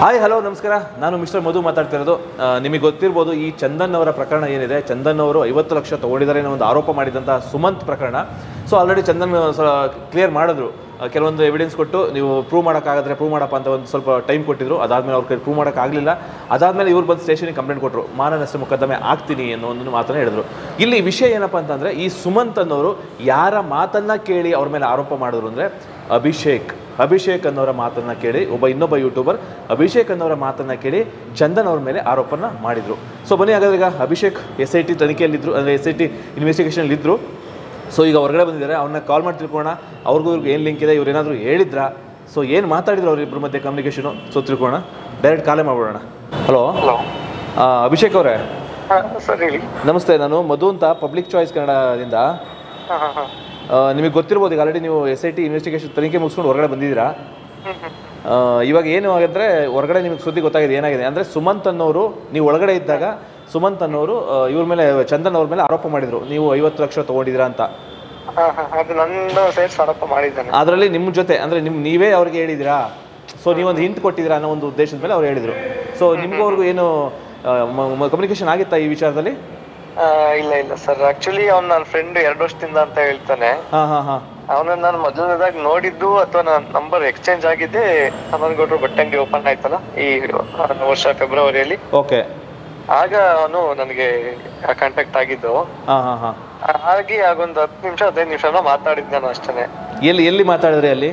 Hi hello ನಮಸ್ಕಾರ. ನಾನು mister ಮಧು ಮಾತಾಡ್ತಿರೋದು. ನಿಮಗೆ ಗೊತ್ತಿರ್ಬೋದು ಈ ಚಂದನ್ ಅವರ ಪ್ರಕರಣ ಏನಿದೆ. ಚಂದನ್ ಅವರು 50 ಲಕ್ಷ ತೊಗೊಂಡಿದ್ದಾರೆ ಅನ್ನೋ ಒಂದು ಆರೋಪ ಮಾಡಿದಂಥ ಸುಮಂತ್ ಪ್ರಕರಣ. ಸೊ ಆಲ್ರೆಡಿ ಚಂದನ್ ಕ್ಲಿಯರ್ ಮಾಡಿದ್ರು, ಕೆಲವೊಂದು ಎವಿಡೆನ್ಸ್ ಕೊಟ್ಟು ನೀವು ಪ್ರೂವ್ ಮಾಡೋಕ್ಕಾಗಿದ್ರೆ ಪ್ರೂವ್ ಮಾಡಪ್ಪ ಅಂತ ಒಂದು ಸ್ವಲ್ಪ ಟೈಮ್ ಕೊಟ್ಟಿದ್ರು. ಅದಾದಮೇಲೆ ಅವ್ರ ಕೈ ಪ್ರೂವ್ ಮಾಡೋಕ್ಕಾಗಲಿಲ್ಲ. ಅದಾದಮೇಲೆ ಇವ್ರು ಬಂದು ಸ್ಟೇಷನಿಗೆ ಕಂಪ್ಲೇಂಟ್ ಕೊಟ್ಟರು, ಮಾನನಷ್ಟ ಮೊಕದ್ದಮೆ ಆಗ್ತೀನಿ ಅನ್ನೋ ಒಂದು ಮಾತನ್ನು ಹೇಳಿದ್ರು. ಇಲ್ಲಿ ವಿಷಯ ಏನಪ್ಪ ಅಂತಂದರೆ, ಈ ಸುಮಂತ್ ಅನ್ನೋರು ಯಾರ ಮಾತನ್ನು ಕೇಳಿ ಅವ್ರ ಮೇಲೆ ಆರೋಪ ಮಾಡಿದ್ರು ಅಂದರೆ ಅಭಿಷೇಕ್ ಅನ್ನೋರ ಮಾತನ್ನು ಕೇಳಿ, ಇನ್ನೊಬ್ಬ ಯೂಟ್ಯೂಬರ್ ಅಭಿಷೇಕ್ ಅನ್ನೋರ ಮಾತನ್ನು ಕೇಳಿ ಚಂದನ್ ಅವ್ರ ಮೇಲೆ ಆರೋಪನ ಮಾಡಿದರು. ಸೊ ಬನ್ನಿ ಹಾಗಾದ್ರೆ, ಈಗ ಅಭಿಷೇಕ್ SIT ತನಿಖೆಯಲ್ಲಿದ್ದರು, ಅಂದರೆ SIT ಇನ್ವೆಸ್ಟಿಗೇಷನಲ್ಲಿದ್ದರು. ಸೊ ಈಗ ಹೊರಗಡೆ ಬಂದಿದ್ದಾರೆ, ಅವ್ರನ್ನ ಕಾಲ್ ಮಾಡಿ ತಿಳ್ಕೊಳ್ಳೋಣ. ಅವ್ರಿಗೂ ಏನು ಲಿಂಕ್ ಇದೆ, ಇವ್ರು ಏನಾದರೂ ಹೇಳಿದ್ರಾ, ಸೊ ಏನು ಮಾತಾಡಿದ್ರು ಅವರಿಬ್ಬರ ಮಧ್ಯೆ ಕಮ್ಯುನಿಕೇಷನು, ಸೊ ತಿಳ್ಕೊಳ್ಳೋಣ. ಡೈರೆಕ್ಟ್ ಕಾಲೇ ಮಾಡ್ಬಿಡೋಣ. ಹಲೋ ಅಭಿಷೇಕ್ ಅವರೇ. ಸರ್ ಹೇಳಿ. ನಮಸ್ತೆ, ನಾನು ಮಧು ಅಂತ ಪಬ್ಲಿಕ್ ಚಾಯ್ಸ್ ಕನ್ನಡದಿಂದ. ನಿಮಗೆ ಗೊತ್ತಿರ್ಬೋದು, ಈಗ ಆಲ್ರೆಡಿ ನೀವು SIT ಇನ್ವೆಸ್ಟಿಗೇಷನ್ ತನಿಖೆ ಮುಗಿಸ್ಕೊಂಡು ಹೊರಗಡೆ ಬಂದಿದ್ದೀರಾ. ಇವಾಗ ಏನು ಆಗಿದ್ರೆ ಹೊರಗಡೆ ನಿಮಗೆ ಸುದ್ದಿ ಗೊತ್ತಾಗಿದೆ ಏನಾಗಿದೆ ಅಂದರೆ, ಸುಮಂತ್ ಅನ್ನೋರು ನೀವು ಒಳಗಡೆ ಇದ್ದಾಗ ಸುಮಂತ್ ಅನ್ನೋರು ಇವ್ರ ಮೇಲೆ, ಚಂದನ್ ಅವ್ರ ಮೇಲೆ ಆರೋಪ ಮಾಡಿದ್ರು, ನೀವು 50 ಲಕ್ಷ ತೊಗೊಂಡಿದ್ದೀರಾ ಅಂತ. ಅದರಲ್ಲಿ ನಿಮ್ಮ ಜೊತೆ ಅಂದರೆ ನೀವೇ ಅವ್ರಿಗೆ ಹೇಳಿದಿರಾ, ಸೊ ನೀವೊಂದು ಹಿಂಟ್ ಕೊಟ್ಟಿದ್ದೀರಾ ಅನ್ನೋ ಒಂದು ಉದ್ದೇಶದ ಮೇಲೆ ಅವ್ರು ಹೇಳಿದರು. ಸೊ ನಿಮಗೂ ಅವ್ರಿಗೂ ಏನು ಕಮ್ಯುನಿಕೇಶನ್ ಆಗಿತ್ತಾ ಈ ವಿಚಾರದಲ್ಲಿ? ಇಲ್ಲ ಸರ್, ಆಕ್ಚುಲಿ ಅವ್ನು ನನ್ನ ಫ್ರೆಂಡ್ 2 ವರ್ಷದಿಂದ ಅಂತ ಹೇಳ್ತಾನೆ. ಅವನನ್ನ ನಾನು ಮೊದಲನೇದಾಗಿ ನೋಡಿದ್ದು ಅಥವಾ ನನ್ನ ನಂಬರ್ ಎಕ್ಸ್ಚೇಂಜ್ ಆಗಿದ್ದೆ ಹನುಮನಗೌಡರು ಬಟ್ಟೆ ಅಂಗಡಿ ಓಪನ್ ಆಯ್ತಲ್ಲ ಈ ವರ್ಷ ಫೆಬ್ರವರಿಯಲ್ಲಿ. ಓಕೆ. ಆಗ ಅವನು ನನಗೆ ಕಾಂಟ್ಯಾಕ್ಟ್ ಆಗಿದ್ದು. ಹಾಗೆ ಆಗೊಂದು 10 ನಿಮಿಷ 15 ನಿಮಿಷ ಮಾತಾಡಿದ್ ನಾನು ಅಷ್ಟೇನೆ. ಎಲ್ಲಿ ಮಾತಾಡಿದ್ರಿ? ಅಲ್ಲಿ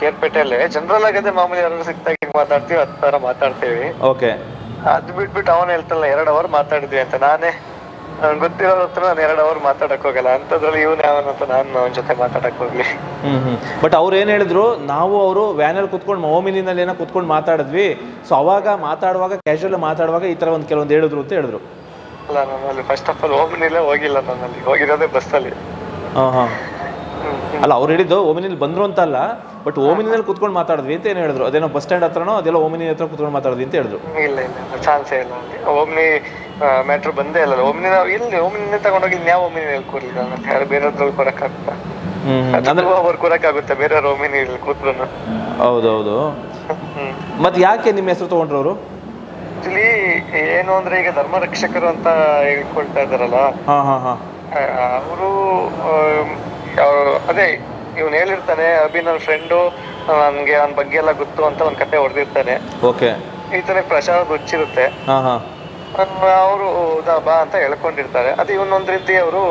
ಕೇರ್ಪೇಟೆಯಲ್ಲೇ ಜನರಲ್ ಆಗದೆ ಮಾಮೂಲಿ ಯಾರು ಸಿಕ್ತಾಗ ಮಾತಾಡ್ತೀವಿ, 10 ತರ ಮಾತಾಡ್ತೀವಿ. ಓಕೆ. ಅದ್ ಬಿಟ್ಬಿಟ್ಟು ಅವನ್ ಹೇಳ್ತಲ್ಲ 2 ಅವರ್ ಮಾತಾಡಿದ್ವಿ ಅಂತ. ನಾನೇ ಗೊತ್ತಿರೋ ಹತ್ರ ನಾನು 2 ಅವರ್ ಮಾತಾಡಕ್ ಹೋಗಲ್ಲ ಅಂತದ್ರಲ್ಲಿ ಇವನೇ ಅವನಂತ ನಾನು ಅವನ ಜೊತೆ ಮಾತಾಡಕ್ ಹೋಗ್ಲಿ. ಬಟ್ ಅವ್ರು ಏನ್ ಹೇಳಿದ್ರು, ನಾವು ಅವರು ವ್ಯಾನಲ್ಲಿ ಕುತ್ಕೊಂಡು ಓಮಿನಿನಲ್ಲಿ ಏನೋ ಕುತ್ಕೊಂಡು ಮಾತಾಡಿದ್ವಿ, ಸೊ ಅವಾಗ ಮಾತಾಡುವಾಗ ಕ್ಯಾಶುವಲ್ ಮಾತಾಡುವಾಗ ಈ ತರ ಒಂದು ಕೆಲವೊಂದು ಹೇಳಿದ್ರು ಅಂತ ಹೇಳಿದ್ರು. ಅಲ್ಲ, ನಾನಲ್ಲಿ ಫಸ್ಟ್ ಆಫ್ ಆಲ್ ಓಮಿನಿಲ್ಲೇ ಹೋಗಿಲ್ಲ, ನಾನಲ್ಲಿ ಹೋಗಿರೋದೇ ಬಸ್ಸಲ್ಲಿ. ಅಲ್ಲ, ಅವ್ರು ಹೇಳಿದ್ದು ಓಮಿನಿಲ್ ಬಂದ್ರು ಅಂತ ಅಲ್ಲ, ಬಟ್ ಓಮಿನಿನಲ್ಲಿ ಕುತ್ಕೊಂಡು ಮಾತಾಡಿದ್ವಿ ಅಂತ ಏನು ಹೇಳಿದ್ರು. ಅದೇನೋ ಬಸ್ ಸ್ಟ್ಯಾಂಡ್ ಹತ್ರನೋ ಅದೆಲ್ಲ ಓಮಿನಿ ಹತ್ರ ಕುತ್ಕೊಂಡು ಮಾತಾಡಿದ್ವಿ ಅಂತ ಹೇಳಿದ್ರು. ಇಲ್ಲ ಚಾನ್ಸೇ ಇಲ್ಲ, ಓಮಿನಿ ಮ್ಯಾಟ್ರ್ ಬಂದೇ ಇಲ್ಲ. ಓಮಿನಿ ಇಲ್ಲಿ ಓಮಿನಿ ತಗೊಂಡೋಗಿ ಯಾವ ಓಮಿನಿ ಕೂರ್ಲಿಲ್ಲ, ಯಾರು ಬೇರೆದ್ರಲ್ಲಿ ಕೊಡಕ್ಕಾಗುತ್ತಾ? ಅವ್ರು ಕೊಡಕ್ಕಾಗುತ್ತೆ ಬೇರೆ ಓಮಿನಿ ಕೂತ್ರು. ಹೌದೌದು. ಮತ್ತೆ ಯಾಕೆ ನಿಮ್ಮ ಹೆಸರು ತಗೊಂಡ್ರು ಅವರು? ಆಕ್ಚುಲಿ ಏನು ಅಂದ್ರೆ, ಈಗ ಧರ್ಮ ರಕ್ಷಕರು ಅಂತ ಹೇಳ್ಕೊಳ್ತಾ ಇದಾರಲ್ಲ, ಅವರು ಅದೇ ಇವ್ನು ಹೇಳಿರ್ತಾನೆ, ಅಭಿ ನನ್ನ ಫ್ರೆಂಡು, ನನ್ಗೆ ಅವನ ಬಗ್ಗೆ ಎಲ್ಲ ಗೊತ್ತು ಅಂತ ಒಂದ್ ಕತೆ ಹೊಡೆದಿರ್ತಾನೆ. ಓಕೆ. ಈತನೇ ಪ್ರಸಾದ್ ಹುಚ್ಚಿರುತ್ತೆ, ಅವರು ಬಾ ಅಂತ ಹೇಳ್ಕೊಂಡಿರ್ತಾರೆ. ಅದು ಇವನೊಂದ್ ರೀತಿ ಅವರು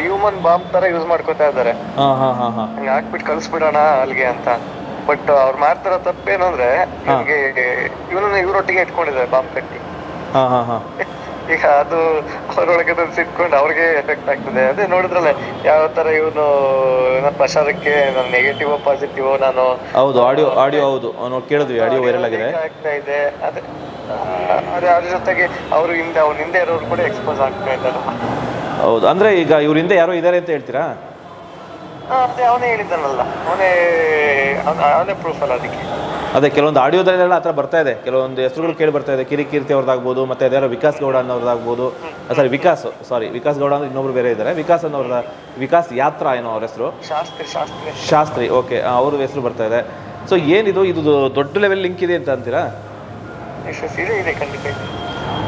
ಹ್ಯೂಮನ್ ಬಾಂಬ್ ತರ ಯೂಸ್ ಮಾಡ್ಕೊತಾ ಇದಾರೆ, ಹಂಗ ಹಾಕ್ಬಿಟ್ಟು ಕಳ್ಸ್ಬಿಡೋಣ ಅಲ್ಲಿಗೆ ಅಂತ. ಬಟ್ ಅವ್ರು ಮಾಡ್ತಾರ ತಪ್ಪೇನಂದ್ರೆ, ಇವ್ರೊಟ್ಟಿಗೆ ಇಟ್ಕೊಂಡಿದ್ದಾರೆ ಬಾಂಬ್ ಕಟ್ಟಿ. ಈಗ ಅದು ಅವ್ರೊಳಗೆ ಸಿಟ್ಕೊಂಡು ಅವ್ರಿಗೆ ಎಫೆಕ್ಟ್ ಆಗ್ತದೆ. ಅದೇ ನೋಡಿದ್ರಲ್ಲ ಯಾವ ತರ ಇವನು ಪ್ರಚಾರಕ್ಕೆ ನೆಗೆಟಿವ್ ಪಾಸಿಟಿವ್ ನಾನು. ಹೌದು, ಆಡಿಯೋ ಹೌದು ಕೇಳಿದ್ವಿ, ಆಡಿಯೋ ವೈರಲ್ ಆಗಿದೆ. ಆಗ್ತಾ ಇದೆ. ಅದೇ ಅದ್ರ ಜೊತೆಗೆ ಅವ್ರ ಹಿಂದೆ ಇರೋರು ಕೂಡ ಎಕ್ಸ್ಪೋಸ್ ಆಗ್ತಾ ಇದ್ದಾರೆ. ಹೌದು, ಅಂದ್ರೆ ಈಗ ಇವ್ರ ಹಿಂದೆ ಯಾರೋ ಇದಾರೆ ಅಂತ ಹೇಳ್ತೀರಾ? ಅದೇ ಅವನೇ ಹೇಳಿದ್ದಾನಲ್ಲ, ಅವನೇ ಪ್ರೂಫ್ ಅಲ್ಲ ಅದಕ್ಕೆ. ಅದೇ ಕೆಲವೊಂದು ಆಡಿಯೋದಲ್ಲೆಲ್ಲ ಆ ಥರ ಬರ್ತಾ ಇದೆ, ಕೆಲವೊಂದು ಹೆಸರುಗಳು ಕೇಳಿ ಬರ್ತಾ ಇದೆ. ಕಿರಿಕೀರ್ತಿ ಅವ್ರದ್ದಾಗ್ಬೋದು, ಮತ್ತೆ ಅದ್ಯಾರೋ ವಿಕಾಸ್ ಗೌಡ ಅನ್ನೋರ್ದಾಗ್ಬೋದು. ವಿಕಾಸ್ ಗೌಡ ಅಂದ್ರೆ ಇನ್ನೊಬ್ರು ಬೇರೆ ಇದ್ದಾರೆ, ವಿಕಾಸ್ ಯಾತ್ರಾ ಏನೋ ಅವ್ರ ಹೆಸರು, ಶಾಸ್ತ್ರಿ. ಓಕೆ, ಅವ್ರ ಹೆಸರು ಬರ್ತಾ ಇದೆ. ಸೊ ಏನಿದು, ಇದು ದೊಡ್ಡ ಲೆವೆಲ್ ಲಿಂಕ್ ಇದೆ ಅಂತ ಅಂತೀರಾ?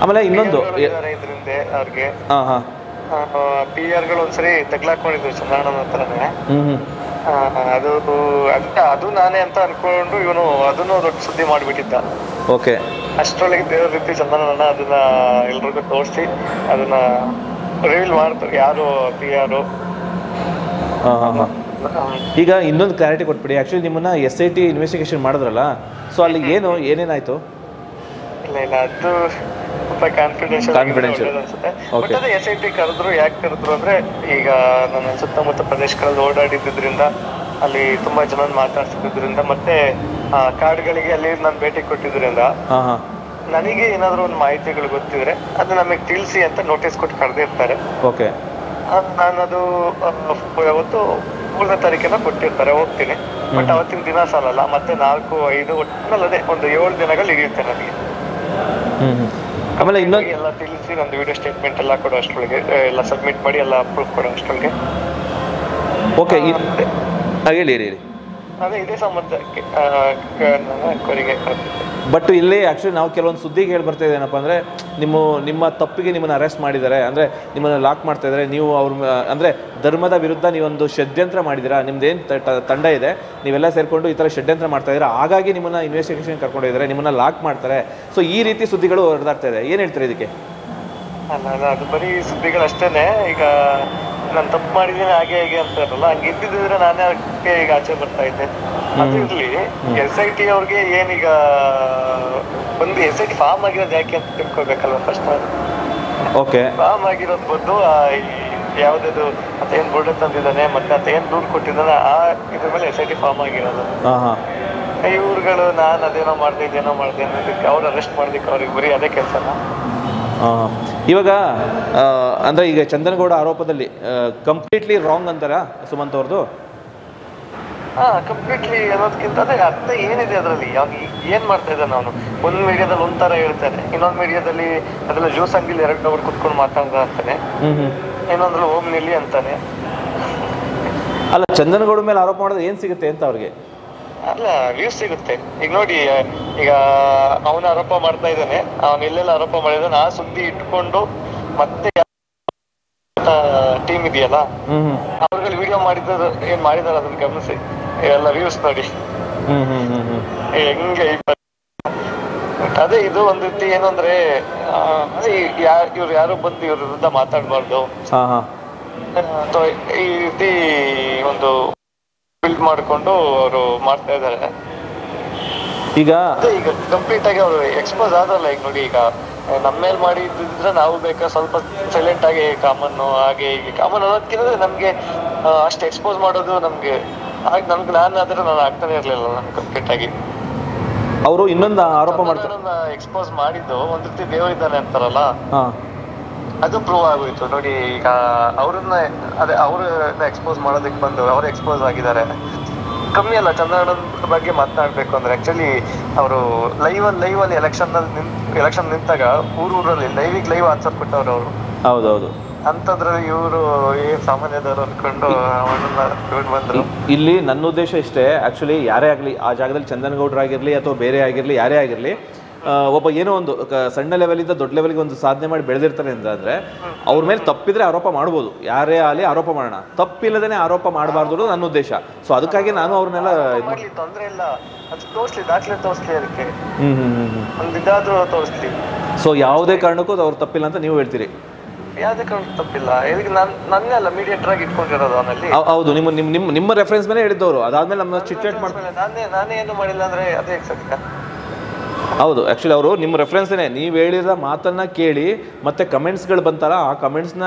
ಆಮೇಲೆ ಇನ್ನೊಂದು ಅವ್ರಿಗೆ PR ಗಳು ಒಂದ್ಸರಿ ತಗ್ಲಾಕೊಂಡಿದ್ರು ಚಂದ್ರಣ್ಣನ ಹತ್ರನೇ. ಅದು ನಾನೇ ಅಂತ ಅನ್ಕೊಂಡು ಇವನು ಅದನ್ನು ದೊಡ್ಡ ಸುದ್ದಿ ಮಾಡ್ಬಿಟ್ಟಿದ್ದ. ಓಕೆ. ಅಷ್ಟರೊಳಗೆ ದೇವ್ರ ರೀತಿ ಚಂದ್ರಣ್ಣ ಅದನ್ನ ಎಲ್ರಿಗೂ ತೋರಿಸಿ ಅದನ್ನ ರಿವೀಲ್ ಮಾಡ್ತಾರೆ ಯಾರು PR. ಈಗ ಇನ್ನೊಂದು ಕ್ಲಾರಿಟಿ ಕೊಟ್ಬಿಡಿ. ಆಕ್ಚುಲಿ ನಿಮ್ಮನ್ನ SIT ಇನ್ವೆಸ್ಟಿಗೇಷನ್ ಮಾಡಿದ್ರಲ್ಲ, ಸೊ ಅಲ್ಲಿ ಏನೇನಾಯ್ತು? ಇಲ್ಲ ಅದು ಕಾನ್ಫಿಡೆನ್ಷಿಯಲ್ ಅನ್ಸುತ್ತೆ. ಬಟ್ ಅದೇ SIT ಕರೆದ್ರು. ಯಾಕೆ ಕರೆದ್ರು ಅಂದ್ರೆ, ಈಗ ನನ್ನ ಸುತ್ತಮುತ್ತ ಪ್ರದೇಶಗಳಲ್ಲಿ ಓಡಾಡಿದ್ರಿಂದ, ಅಲ್ಲಿ ತುಂಬಾ ಜನ ಮಾತಾಡ್ಸಿದ್ರಿಂದ, ಮತ್ತೆ ಕಾಡುಗಳಿಗೆ ಅಲ್ಲಿ ನಾನು ಭೇಟಿ ಕೊಟ್ಟಿದ್ರಿಂದ ನನಗೆ ಏನಾದ್ರು ಒಂದು ಮಾಹಿತಿಗಳು ಗೊತ್ತಿದ್ರೆ ಅದು ನಮಗೆ ತಿಳಿಸಿ ಅಂತ ನೋಟಿಸ್ ಕೊಟ್ಟು ಕರೆದಿರ್ತಾರೆ. ಓಕೆ. ನಾನದು ಅವತ್ತು 3ನೇ ತಾರೀಕಿನ ಕೊಟ್ಟಿರ್ತಾರೆ, ಹೋಗ್ತೀನಿ. ಬಟ್ ಅವತ್ತಿನ ದಿನ ಸಾಲಲ್ಲ, ಮತ್ತೆ 4, 5 ಒಟ್ಟಿನಲ್ಲದೆ ಒಂದು 7 ದಿನಗಳು ಹಿಡಿಯುತ್ತೆ ನನಗೆ. ಆಮೇಲೆ ಇನ್ನೊಂದು ಎಲ್ಲ ತಿಳಿಸಿ ನಂದು ವಿಡಿಯೋ ಸ್ಟೇಟ್ಮೆಂಟ್ ಎಲ್ಲ ಕೊಡೋ ಅಷ್ಟೊಳಗೆ, ಎಲ್ಲ ಸಬ್ಮಿಟ್ ಮಾಡಿ ಎಲ್ಲ ಪ್ರೂಫ್ ಕೊಡೋ ಅಷ್ಟೊಳಗೆ. ಓಕೆ, ಹೇಳಿ. ಅದೇ ಇದೇ ಸಂಬಂಧಕ್ಕೆ ಕೊರಿಗೆ ಬಟ್ ಇಲ್ಲಿ ಆ್ಯಕ್ಚುಲಿ ನಾವು ಕೆಲವೊಂದು ಸುದ್ದಿಗೆ ಹೇಳಿ ಬರ್ತಾ ಏನಪ್ಪ ಅಂದರೆ ನಿಮ್ಮ ತಪ್ಪಿಗೆ ನಿಮ್ಮನ್ನು ಅರೆಸ್ಟ್ ಮಾಡಿದ್ದಾರೆ, ಅಂದರೆ ನಿಮ್ಮನ್ನು ಲಾಕ್ ಮಾಡ್ತಾ ಇದ್ದಾರೆ, ನೀವು ಅವ್ರ ಅಂದರೆ ಧರ್ಮದ ವಿರುದ್ಧ ನೀವೊಂದು ಷಡ್ಯಂತ್ರ ಮಾಡಿದ್ದೀರಾ, ನಿಮ್ದೇನು ತಂಡ ಇದೆ ನೀವೆಲ್ಲ ಸೇರಿಕೊಂಡು ಈ ಥರ ಷಡ್ಯಂತ್ರ ಮಾಡ್ತಾ ಇದ್ದೀರಾ, ಹಾಗಾಗಿ ನಿಮ್ಮನ್ನು ಇನ್ವೆಸ್ಟಿಗೇಷನ್ ಕರ್ಕೊಂಡಿದ್ದಾರೆ, ನಿಮ್ಮನ್ನು ಲಾಕ್ ಮಾಡ್ತಾರೆ. ಸೊ ಈ ರೀತಿ ಸುದ್ದಿಗಳು ಹೊರದಾಡ್ತಾ ಇದೆ, ಏನು ಹೇಳ್ತಾರೆ ಇದಕ್ಕೆ? ಅಲ್ಲ ಅದು ಬರೀ ಸುದ್ದಿಗಳಷ್ಟೇನೆ. ಈಗ ನಾನು ತಪ್ಪು ಮಾಡಿದ್ದೀನಿ ಹಾಗೆ ಹೇಗೆ ಅಂತ ಇರಲ್ಲ, ಹಂಗೆ ಇದ್ದಿದ್ರೆ ನಾನೇ ಅದಕ್ಕೆ ಈಗ ಆಚೆ ಬರ್ತಾ ಇದ್ದೆ. ಅದು ಇರ್ಲಿ, SIT ಅವ್ರಿಗೆ ಏನೀಗ ಒಂದು SIT ಫಾರ್ಮ್ ಆಗಿರೋದು ಯಾಕೆ ಅಂತ ತಿಳ್ಕೊಬೇಕಲ್ವ ಫಸ್ಟ್. ಓಕೆ, ಫಾರ್ಮ್ ಆಗಿರೋದು ಬಂದು ಯಾವ್ದು ಮತ್ತೆ ಏನ್ ಬೋರ್ಡ್ ತಂದಿದ್ದಾನೆ ಮತ್ತೆ ಅಂತ ಏನ್ ದುಡ್ಡು ಕೊಟ್ಟಿದ್ದಾನೆ ಆ ಇದ್ರ ಮೇಲೆ SIT ಫಾರ್ಮ್ ಆಗಿರೋದು. ಇವ್ರುಗಳು ನಾನು ಅದೇನೋ ಮಾಡ್ದೆ ಇದೇನೋ ಮಾಡ್ದೆ ಅನ್ನೋದಕ್ಕೆ ಅವ್ರು ಅರೆಸ್ಟ್ ಮಾಡೋದಕ್ಕೆ ಅವ್ರಿಗೆ ಬರೀ ಅದೇ ಕೆಲಸನ. ಇವಾಗ ಅಂದರೆ ಈಗ ಚಂದನಗೌಡ ಆರೋಪದಲ್ಲಿ ಕಂಪ್ಲೀಟ್ಲಿ ರಾಂಗ್ ಅಂತಾರ ಸುಮಂತ್ ಅವ್ರದ್ದು? ಕಂಪ್ಲೀಟ್ಲಿ ಅನ್ನೋದಕ್ಕಿಂತ ಅದೇ ಅರ್ಥ ಏನಿದೆ ಅದರಲ್ಲಿ. ಏನ್ ಮಾಡ್ತಾ ಇದ್ದಾನೆ ಅವನು? ಒಂದ್ ಮೀಡಿಯಾದಲ್ಲಿ ಒಂಥರ ಹೇಳ್ತಾನೆ, ಇನ್ನೊಂದ್ ಮೀಡಿಯಾದಲ್ಲಿ ಅದೆಲ್ಲ ಜ್ಯೂಸ್ ಅಂಗಡಿಲಿ 2 ಅವರ್ ಕುತ್ಕೊಂಡು ಮಾತಾಡ್ದ ಅಂತಾನೆ, ಇನ್ನೊಂದ್ರಲ್ಲಿ ಹೋಮ್ ನಿಲ್ಲಿ ಅಂತಾನೆ. ಅಲ್ಲ, ಚಂದನಗೌಡ ಮೇಲೆ ಆರೋಪ ಮಾಡಿದ್ರೆ ಏನ್ ಸಿಗುತ್ತೆ ಅಂತ ಅವ್ರಿಗೆ? ಅಲ್ಲ, ವ್ಯೂಸ್ ಸಿಗುತ್ತೆ. ಈಗ ನೋಡಿ, ಈಗ ಅವನ ಆರೋಪ ಮಾಡ್ತಾ ಇದ್ದಾನೆ, ಅವನ್ ಎಲ್ಲೆಲ್ಲ ಆರೋಪ ಮಾಡಿದಾನೆ ಆ ಸುದ್ದಿ ಇಟ್ಕೊಂಡು ಮತ್ತೆ ಟೀಮ್ ಇದೆಯಲ್ಲ ಅವ್ರಿಗೆ ವಿಡಿಯೋ ಮಾಡಿದ್ರು ಏನ್ ಮಾಡಿದಾರೆ ಅದನ್ನ ಗಮನಿಸಿ, ಎಲ್ಲ ವ್ಯೂಸ್ ನೋಡಿ ಹೆಂಗೆ. ಅದೇ ಇದು ಒಂದ್ ರೀತಿ ಏನು ಅಂದ್ರೆ ಇವ್ರು ಯಾರು ಬಂದು ಇವ್ರ ವಿರುದ್ಧ ಮಾತಾಡ್ಬಾರ್ದು, ಈ ರೀತಿ ಒಂದು ಬಿಲ್ಡ್ ಮಾಡ್ಕೊಂಡು ಅವರು ಮಾಡ್ತಾ ಇದ್ದಾರೆ. ಈಗ ಕಂಪ್ಲೀಟ್ ಆಗಿ ಅವರು ಎಕ್ಸ್ಪೋಸ್ ಆದ್ರಲ್ಲ. ಈಗ ನೋಡಿ, ಈಗ ನಮ್ಮ ಮೇಲೆ ಮಾಡಿದ್ರೆ ನಾವು ಬೇಕಾ ಸ್ವಲ್ಪ ಸೈಲೆಂಟ್ ಆಗಿ ಕಾಮನ್ ಹಾಗೆ ಈಗ ಕಾಮನ್ ಅನ್ನೋದಕ್ಕಿಂತ ನಮ್ಗೆ ಅಷ್ಟು ಎಕ್ಸ್ಪೋಸ್ ಮಾಡೋದು ನಮ್ಗೆ ನಾನು ಆದ್ರೆ ನಾನು ಆಗ್ತಾನೆ ಇರ್ಲಿಲ್ಲ. ನಮ್ಗೆ ಕಂಪ್ಲೀಟ್ ಆಗಿ ಅವರು ಇನ್ನೊಂದು ಆರೋಪ ಮಾಡ್ತಾರೆ, ಎಕ್ಸ್ಪೋಸ್ ಮಾಡಿದ್ದು ಒಂದ್ ರೀತಿ ದೇವರಿದ್ದಾನೆ ಅಂತಾರಲ್ಲ, ಅದು ಪ್ರೂವ್ ಆಗೋಯ್ತು ನೋಡಿ. ಈಗ ಅವ್ರನ್ನ ಅದೇ ಅವ್ರನ್ನ ಎಕ್ಸ್ಪೋಸ್ ಮಾಡೋದಕ್ಕೆ ಬಂದು ಅವ್ರು ಎಕ್ಸ್ಪೋಸ್ ಆಗಿದ್ದಾರೆ. ಕಮ್ಮಿ ಅಲ್ಲ ಚಂದ್ರಗೌಡ ಬಗ್ಗೆ ಮಾತನಾಡ್ಬೇಕು ಅಂದ್ರೆ. ಆಕ್ಚುಲಿ ಅವರು ಲೈವ್ ಅಲ್ಲಿ ಎಲೆಕ್ಷನ್ ನಿಂತಾಗ ಊರಲ್ಲಿ ಲೈವ್ ಆನ್ಸರ್ ಕೊಟ್ಟವ್ರು ಅವರು. ಹೌದೌದು. ಅಂತಂದ್ರಲ್ಲಿ ಇವರು ಸಾಮಾನ್ಯದವರು ಅನ್ಕೊಂಡು ಬಂದ್ರು. ಇಲ್ಲಿ ನನ್ನ ಉದ್ದೇಶ ಇಷ್ಟೇ, ಆಕ್ಚುಲಿ ಯಾರೇ ಆಗಲಿ ಆ ಜಾಗದಲ್ಲಿ ಚಂದನಗೌಡರಾಗಿರ್ಲಿ ಅಥವಾ ಬೇರೆ ಆಗಿರ್ಲಿ ಯಾರೇ ಆಗಿರ್ಲಿ, ಒಬ್ಬ ಏನೋ ಒಂದು ಸಣ್ಣ ಲೆವೆಲಿಂದ ದೊಡ್ಡ ಲೆವೆಲ್ಗೆ ಒಂದು ಸಾಧನೆ ಮಾಡಿ ಬೆಳೆದಿರ್ತಾರೆ ಅಂತಂದ್ರೆ ಅವ್ರ ಮೇಲೆ ತಪ್ಪಿದ್ರೆ ಆರೋಪ ಮಾಡ್ಬೋದು, ಯಾರೇ ಆಗಲಿ ಆರೋಪ ಮಾಡೋಣ, ತಪ್ಪಿಲ್ಲದೇ ಆರೋಪ ಮಾಡಬಾರ್ದು ನನ್ನ ಉದ್ದೇಶ. ಸೊ ಅದಕ್ಕಾಗಿ ನಾನು ಅವ್ರನ್ನೆಲ್ಲ ತೊಂದ್ರೆ ಇಲ್ಲ, ಅದು ತೋರಿಸ್ಲಿ, ದಾಖಲೆ ತೋರಿಸ್ಲಿ, ಅದಕ್ಕೆ ಒಂದು ಇದಾದ್ರೂ ತೋರಿಸ್ಲಿ. ಸೊ ಯಾವುದೇ ಕಾರಣಕ್ಕೂ ಅವ್ರು ತಪ್ಪಿಲ್ಲ ಅಂತ ನೀವು ಹೇಳ್ತೀರಿ? ಯಾವುದೇ ಕಾರಣಕ್ಕೂ ತಪ್ಪಿಲ್ಲ. ಇದಕ್ಕೆ ನನ್ನೇ ಅಲ್ಲ ಮೀಡಿಯೇಟರ್ ಆಗಿ ಇಟ್ಕೊಂಡಿರೋದು ಅವನಲ್ಲಿ. ಹೌದು, ನಿಮ್ಮ ರೆಫರೆನ್ಸ್ ಮೇಲೆ ಹೇಳಿದ್ದವರು, ಅದಾದ್ಮೇಲೆ ನಮ್ಮ ಚಿಟ್ಚಾಟ್ ಮಾಡ್ತಾರೆ. ನಾನೇ ಏನು ಮಾಡಿಲ್ಲ ಅಂದ್ರೆ ಅದೇ ಸತ್ಯ. ಹೌದು, ಆ್ಯಕ್ಚುಲಿ ಅವರು ನಿಮ್ಮ ರೆಫರೆನ್ಸೇ, ನೀವು ಹೇಳಿರೋ ಮಾತನ್ನು ಕೇಳಿ ಮತ್ತು ಕಮೆಂಟ್ಸ್ಗಳು ಬಂತಲ್ಲ, ಆ ಕಮೆಂಟ್ಸ್ನ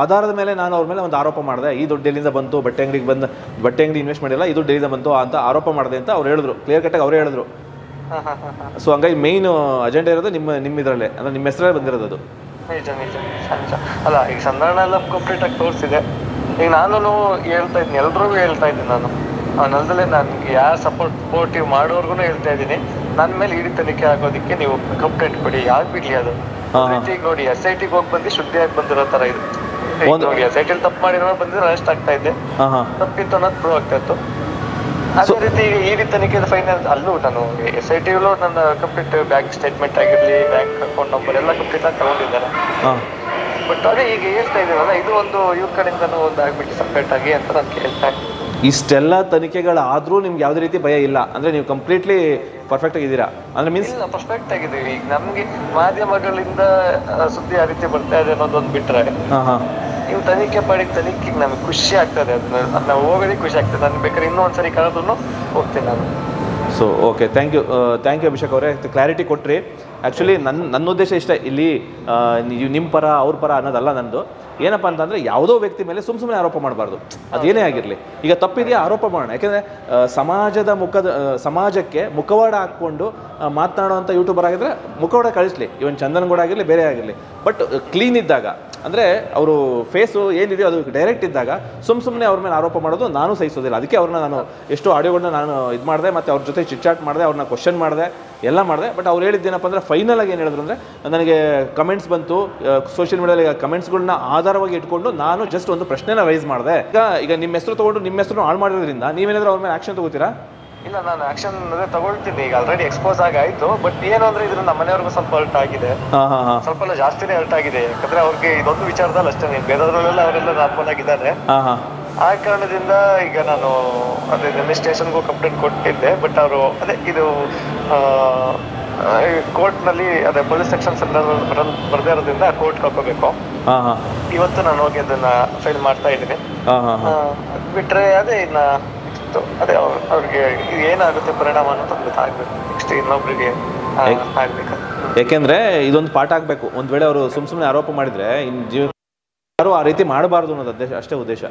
ಆಧಾರದ ಮೇಲೆ ನಾನು ಅವ್ರ ಮೇಲೆ ಒಂದು ಆರೋಪ ಮಾಡಿದೆ. ಈ ದುಡ್ಡು ಎಲ್ಲಿಂದ ಬಂತು, ಬಟ್ಟೆ ಅಂಗಡಿ ಇನ್ವೆಸ್ಟ್ ಮಾಡಿಲ್ಲ, ಈ ದುಡ್ಡು ಎಲ್ಲಿಂದ ಬಂತು ಅಂತ ಆರೋಪ ಮಾಡಿದೆ ಅಂತ ಅವ್ರು ಹೇಳಿದ್ರು, ಕ್ಲಿಯರ್ ಕಟ್ಟಾಗಿ ಅವರೇ ಹೇಳಿದ್ರು. ಸೊ ಹಂಗಾಗಿ ಮೇಯ್ನ್ ಅಜೆಂಡಾ ಇರೋದು ನಿಮ್ಮ ಇದರಲ್ಲೇ, ಅಂದರೆ ನಿಮ್ಮ ಹೆಸರೇ ಬಂದಿರೋದು ಅದು. ನಿಜ ಅಲ್ಲ, ಈಗ ಸಂಧಾನ ಎಲ್ಲ ಕಂಪ್ಲೀಟ್ ಆಗಿ ತೋರಿಸಿದೆ. ಈಗ ನಾನು ಹೇಳ್ತಾ ಇದ್ದೀನಿ, ಎಲ್ರಿಗೂ ಹೇಳ್ತಾ ಇದ್ದೀನಿ, ನಾನು ಅವನಲ್ದಲ್ಲೇ ನನಗೆ ಯಾರು ಸಪೋರ್ಟಿವ್ ಮಾಡೋರ್ಗು ಹೇಳ್ತಾ ಇದ್ದೀನಿ, ನನ್ನ ಮೇಲೆ ಇಡೀ ತನಿಖೆ ಆಗೋದಕ್ಕೆ ನೀವು ಕಂಪ್ಲೇಂಟ್ ಕೊಡಿ, ಯಾಕೆ ಬಿಡ್ಲಿ ಅದು. ಈಗ ನೋಡಿ SIT ಹೋಗಿ ಬಂದು ಶುದ್ಧಿಯಾಗಿ ಬಂದಿರೋ ತರ ಇದು. ನೋಡಿ SIT ತಪ್ಪು ಮಾಡಿರೋ ಬಂದಿದ್ರೆ ಅರೆಸ್ಟ್ ಆಗ್ತಾ ಇದ್ದೆ, ತಪ್ಪಿತ್ತು ಅನ್ನೋದು ಪ್ರೂವ್ ಆಗ್ತಾ ಇತ್ತು. ಅದೇ ರೀತಿ ಈಗ ಈ ರೀತಿ ತನಿಖೆ ಫೈನಲ್ ಅಲ್ಲೂ ನಾನು SIT ನನ್ನ ಕಂಪ್ಲೀಟ್ ಬ್ಯಾಂಕ್ ಸ್ಟೇಟ್ಮೆಂಟ್ ಆಗಿರ್ಲಿ, ಬ್ಯಾಂಕ್ ಅಕೌಂಟ್ ನಂಬರ್ ಎಲ್ಲ ಕಂಪ್ಲೀಟ್ ಆಗಿ ತಗೊಂಡಿದ್ದಾರೆ. ಬಟ್ ಅದೇ ಈಗ ಹೇಳ್ತಾ ಇದ್ದೀರಲ್ಲ, ಇದು ಒಂದು ಇವ್ರ ಕಡೆಯಿಂದನೂ ಒಂದು ಆಗ್ಬಿಟ್ಟು ಸಪ್ರೇಟ್ ಆಗಿ ಅಂತ ನಾನು ಕೇಳ್ತಾ ಇದ್ದೀನಿ. ಇಷ್ಟೆಲ್ಲ ತನಿಖೆಗಳಾದರೂ ನಿಮ್ಗೆ ಯಾವುದೇ ರೀತಿ ಭಯ ಇಲ್ಲ ಅಂದರೆ ನೀವು ಕಂಪ್ಲೀಟ್ಲಿ ಪರ್ಫೆಕ್ಟ್ ಆಗಿದ್ದೀರಾ ಅಂದರೆ ಮೀನ್ಸ್? ಇಲ್ಲ, ಪರ್ಫೆಕ್ಟ್ ಆಗಿದ್ದೀವಿ. ಈಗ ನಮಗೆ ಮಾಧ್ಯಮಗಳಿಂದ ಸುದ್ದಿ ಆ ರೀತಿ ಬರ್ತಾ ಇದೆ ಅನ್ನೋದೊಂದು ಬಿಟ್ಟರೆ ನೀವು ತನಿಖೆಗೆ ನಮಗೆ ಖುಷಿ ಆಗ್ತದೆ. ಅದನ್ನ ಹೋಗೋದಕ್ಕೆ ಖುಷಿ ಆಗ್ತದೆ. ನಾನು ಬೇಕಾದ್ರೆ ಇನ್ನೂ ಒಂದ್ಸರಿ ಕರೆದ್ರೂ ಹೋಗ್ತೀನಿ ನಾನು. So okay, thank you Abhishek ಅವರೇ, ಕ್ಲಾರಿಟಿ ಕೊಟ್ರಿ. ಆ್ಯಕ್ಚುಲಿ ನನ್ನ ಉದ್ದೇಶ ಇಷ್ಟ, ಇಲ್ಲಿ ನಿಮ್ಮ ಪರ ಅವ್ರ ಪರ ಅನ್ನೋದಲ್ಲ ನಂದು. ಏನಪ್ಪ ಅಂತಂದರೆ ಯಾವುದೋ ವ್ಯಕ್ತಿ ಮೇಲೆ ಸುಮ್ಮನೆ ಆರೋಪ ಮಾಡಬಾರ್ದು, ಅದೇನೇ ಆಗಿರಲಿ. ಈಗ ತಪ್ಪಿದೆಯಾ ಆರೋಪ ಮಾಡೋಣ, ಯಾಕೆಂದರೆ ಸಮಾಜಕ್ಕೆ ಮುಖವಾಡ ಹಾಕ್ಕೊಂಡು ಮಾತನಾಡುವಂಥ ಯೂಟ್ಯೂಬರ್ ಆಗಿದ್ರೆ ಮುಖವಾಡ ಕಳಿಸ್ಲಿ, ಇವನ್ ಚಂದನಗೌಡ ಆಗಿರಲಿ ಬೇರೆ ಆಗಿರಲಿ. ಬಟ್ ಕ್ಲೀನ್ ಇದ್ದಾಗ ಅಂದರೆ ಅವರು ಫೇಸು ಏನಿದೆಯೋ ಅದು ಡೈರೆಕ್ಟ್ ಇದ್ದಾಗ ಸುಮ್ಮನೆ ಅವ್ರ ಮೇಲೆ ಆರೋಪ ಮಾಡೋದು ನಾನು ಸಹಿಸೋದಿಲ್ಲ. ಅದಕ್ಕೆ ಅವ್ರನ್ನ ನಾನು ಎಷ್ಟೋ ಆಡಿಯೋಗಳನ್ನ ನಾನು ಇದು ಮಾಡಿದೆ, ಮತ್ತು ಅವ್ರ ಜೊತೆ ಚಿಟ್ಚಾಟ್ ಮಾಡಿದೆ, ಅವ್ರನ್ನ ಕ್ವಶನ್ ಮಾಡಿದೆ, ಎಲ್ಲ ಮಾಡಿದೆ. ಬಟ್ ಅವ್ರು ಹೇಳಿದ್ದೇನಪ್ಪ ಅಂದರೆ ಫೈನಲ್ ಆಗಿ ಏನು ಹೇಳಿದ್ರು ಅಂದರೆ, ನನಗೆ ಕಮೆಂಟ್ಸ್ ಬಂತು ಸೋಷಿಯಲ್ ಮೀಡಿಯಾದಲ್ಲಿ, ಕಮೆಂಟ್ಸ್ಗಳನ್ನ ಆಧಾರವಾಗಿ ಇಟ್ಕೊಂಡು ನಾನು ಜಸ್ಟ್ ಒಂದು ಪ್ರಶ್ನೆನ ರೈಸ್ ಮಾಡಿದೆ. ಈಗ ನಿಮ್ಮ ಹೆಸರು ತೊಗೊಂಡು ನಿಮ್ಮ ಹೆಸರು ಹಾಳು ಮಾಡಿರೋದ್ರಿಂದ ನೀವೇನಾದರೂ ಅವ್ರ ಮೇಲೆ ಆ್ಯಕ್ಷನ್ ತೊಗೋತೀರಾ? ಇಲ್ಲ, ನಾನು ಆಕ್ಷನ್ ತಗೊಳ್ತೀನಿ. ಈಗ ಆಲ್ರೆಡಿ ಎಕ್ಸ್ಪೋಸ್ ಆಗಾಯ್ತು. ಬಟ್ ಏನು ಅಂದ್ರೆ ಇದ್ರಿಂದ ನಮ್ಮ ಮನೆಯವ್ರಿಗೂ ಸ್ವಲ್ಪ ಹರ್ಟ್ ಆಗಿದೆ, ಸ್ವಲ್ಪ ಎಲ್ಲ ಜಾಸ್ತಿನೇ ಹರ್ಟ್ ಆಗಿದೆ. ಯಾಕಂದ್ರೆ ಅವ್ರಿಗೆ ಇದೊಂದು ವಿಚಾರದಲ್ಲಿ ಅಷ್ಟೇ, ಬೇರೆದ್ರಲ್ಲೆಲ್ಲ ಅವರೆಲ್ಲ ನಾರ್ಮಲ್ ಆಗಿದ್ದಾರೆ. ಆ ಕಾರಣದಿಂದ ಈಗ ನಾನು ಅದೇ ಸ್ಟೇಷನ್ಗೂ ಕಂಪ್ಲೇಂಟ್ ಕೊಟ್ಟಿದ್ದೆ. ಬಟ್ ಅವರು ಅದೇ ಇದು ಕೋರ್ಟ್ ನಲ್ಲಿ ಅದೇ ಪೊಲೀಸ್ ಸೆಕ್ಷನ್ಸ್ ಬರ್ದೇ ಇರೋದ್ರಿಂದ ಕೋರ್ಟ್ ಹಾಕೋಬೇಕು. ಇವತ್ತು ನಾನು ಹೋಗಿ ಅದನ್ನ ಫೈಲ್ ಮಾಡ್ತಾ ಇದ್ದೀನಿ. ಬಿಟ್ರೆ ಅದೇ ಇನ್ನ ಅದೇ ಅವ್ರಿಗೆ ಏನಾಗುತ್ತೆ ಪರಿಣಾಮ ಅನ್ನೋದು ಗೊತ್ತಾಗ್ಬೇಕು. ನೆಕ್ಸ್ಟ್ ಇನ್ನೊಬ್ರಿಗೆ ಆಗ್ಬೇಕು. ಯಾಕೆಂದ್ರೆ ಇದೊಂದು ಪಾಠ ಆಗ್ಬೇಕು. ಒಂದ್ ವೇಳೆ ಅವರು ಸುಮ್ಮನೆ ಆರೋಪ ಮಾಡಿದ್ರೆ ಇನ್ ಜೀವ ಯಾರು ಆ ರೀತಿ ಮಾಡಬಾರ್ದು ಅನ್ನೋದು ಅಷ್ಟೇ ಉದ್ದೇಶ.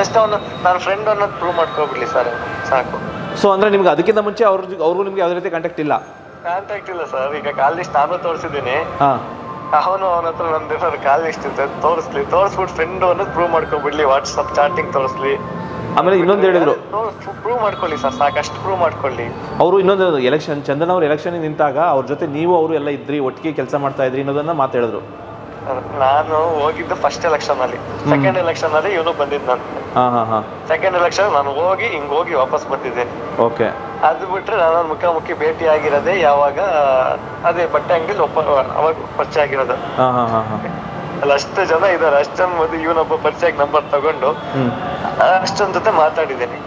ಜಸ್ಟ್ ಅವನು ನನ್ನ ಫ್ರೆಂಡ್ ಅನ್ನೋದು ಪ್ರೂವ್ ಮಾಡ್ಕೊಬಿಡ್ಲಿ ಸರ್, ಸಾಕು. ಸೊ ಅಂದ್ರೆ ನಿಮ್ಗೆ ಅದಕ್ಕಿಂತ ಮುಂಚೆ ಅವ್ರಿಗೂ ನಿಮ್ಗೆ ಯಾವ್ದೇ ರೀತಿ ಕಾಂಟ್ಯಾಕ್ಟ್ ಇಲ್ಲ ಸರ್. ಈಗ ಕಾಲ್ ಲಿಸ್ಟ್ ನಾನು ತೋರಿಸಿದ್ದೀನಿ. ಅವನ ಹತ್ರ ನಂದು ಕಾಲ್ ಲಿಸ್ಟ್ ಇದೆ, ತೋರಿಸ್ಬಿಟ್ಟು ಫ್ರೆಂಡ್ ಅನ್ನೋದು ಪ್ರೂವ್ ಮಾಡ್ಕೊಬಿಡ್ಲಿ. ವಾಟ್ಸ್ಆಪ್ ಚಾಟಿಂಗ್ ತೋರಿಸ್ಲಿ. ಆಮೇಲೆ ಇನ್ನೊಂದು ಹೇಳಿದ್ರು, ಪ್ರೂವ್ ಮಾಡ್ಕೊಳ್ಳಿ ಸರ್, ಸಾಕಷ್ಟು ಪ್ರೂವ್ ಮಾಡ್ಕೊಳ್ಳಿ. ಅವರು ಇನ್ನೊಂದು ಎಲೆಕ್ಷನ್, ಚಂದನ್ ಅವ್ರು ಎಲೆಕ್ಷನ್ ನಿಂತಾಗ ಅವ್ರ ಜೊತೆ ನೀವು ಅವರು ಎಲ್ಲ ಇದ್ರಿ, ಒಟ್ಟಿಗೆ ಕೆಲಸ ಮಾಡ್ತಾ ಇದ್ರಿ ಅನ್ನೋದನ್ನ ಮಾತಾಡಿದ್ರು. ನಾನು ಹೋಗಿದ್ದು ಫಸ್ಟ್ ಎಲೆಕ್ಷನ್ ಅಲ್ಲಿ. ಸೆಕೆಂಡ್ ಎಲೆಕ್ಷನ್ ಅಲ್ಲಿ ಇವನು ಬಂದಿದ್ದು. ನಾನು ಸೆಕೆಂಡ್ ಎಲೆಕ್ಷನ್ ನಾನು ಹೋಗಿ ವಾಪಸ್ ಬಂದಿದ್ದೇನೆ. ಓಕೆ. ಅದು ಬಿಟ್ರೆ ನಾನು ಮುಖಾಮುಖಿ ಭೇಟಿ ಆಗಿರೋದೇ ಯಾವಾಗ ಅದೇ ಬಟ್ಟೆ ಅಂಗಡಿಲಿ ಅವಾಗ ಪರಿಚಯ ಆಗಿರೋದು. ಅಲ್ಲಿ ಅಷ್ಟು ಜನ ಇದಾರೆ, ಅಷ್ಟೊಂದು ಮತ್ತೆ ಇವನೊಬ್ಬ ಪರಿಚಯಕ್ಕೆ ನಂಬರ್ ತಗೊಂಡು ಅಷ್ಟೊಂದ್ ಜೊತೆ ಮಾತಾಡಿದ್ದೀನಿ.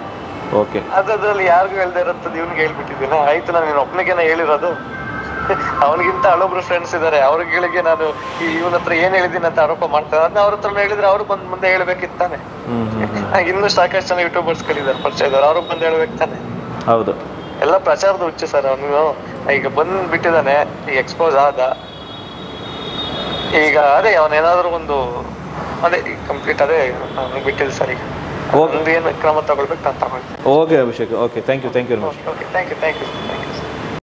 ಓಕೆ. ಅದ್ರಲ್ಲಿ ಯಾರಿಗೂ ಹೇಳ್ದೆ ಇರೋದು ಇವ್ನಿಗೆ ಹೇಳ್ಬಿಟ್ಟಿದ್ದೀನಿ. ಆಯ್ತು, ನಾನು ನೀನು ಒಬ್ಬನಿಗೆನ ಹೇಳಿರೋದು, ಅವನಿಗಿಂತ ಹಳೊಬ್ರು ಫ್ರೆಂಡ್ಸ್ ಇದಾರೆ, ಅವ್ರಿಗೆ ನಾನು ಇವನ ಹತ್ರ ಏನ್ ಹೇಳಿದ್ದೀನಿ ಅಂತ ಆರೋಪ ಮಾಡ್ತಾರೆ. ಅದನ್ನ ಅವ್ರ ಹತ್ರ ಹೇಳಿದ್ರೆ ಅವ್ರು ಬಂದ್ ಮುಂದೆ ಹೇಳ್ಬೇಕಿತ್ತಾನೆ. ಇನ್ನೂ ಸಾಕಷ್ಟು ಜನ ಯೂಟ್ಯೂಬರ್ಸ್ ಗಳಿದ್ದಾರೆ ಪರಿಚಯ ಇದಾರೆ, ಅವ್ರಿಗೆ ಬಂದ್ ಹೇಳ್ಬೇಕು ತಾನೆ. ಹೌದು, ಎಲ್ಲ ಪ್ರಚಾರದ ಹುಚ್ಚು ಸರ್. ಅವನು ಈಗ ಬಂದ್ ಬಿಟ್ಟಿದ್ದಾನೆ, ಈಗ ಎಕ್ಸ್ಪೋಸ್ ಆದ. ಈಗ ಅದೇ ಅವನೇನಾದ್ರೂ ಒಂದು ಅದೇ ಕಂಪ್ಲೀಟ್ ಅದೇ ಬಿಟ್ಟಿದೆ ಸರ್. ಈಗ ಒಂದು ಏನು ಕ್ರಮ ತಗೊಳ್ಬೇಕು ನಾನು ತಗೊಳ್ತೀನಿ. Okay Abhishek, okay, thank you very much. Okay, thank you.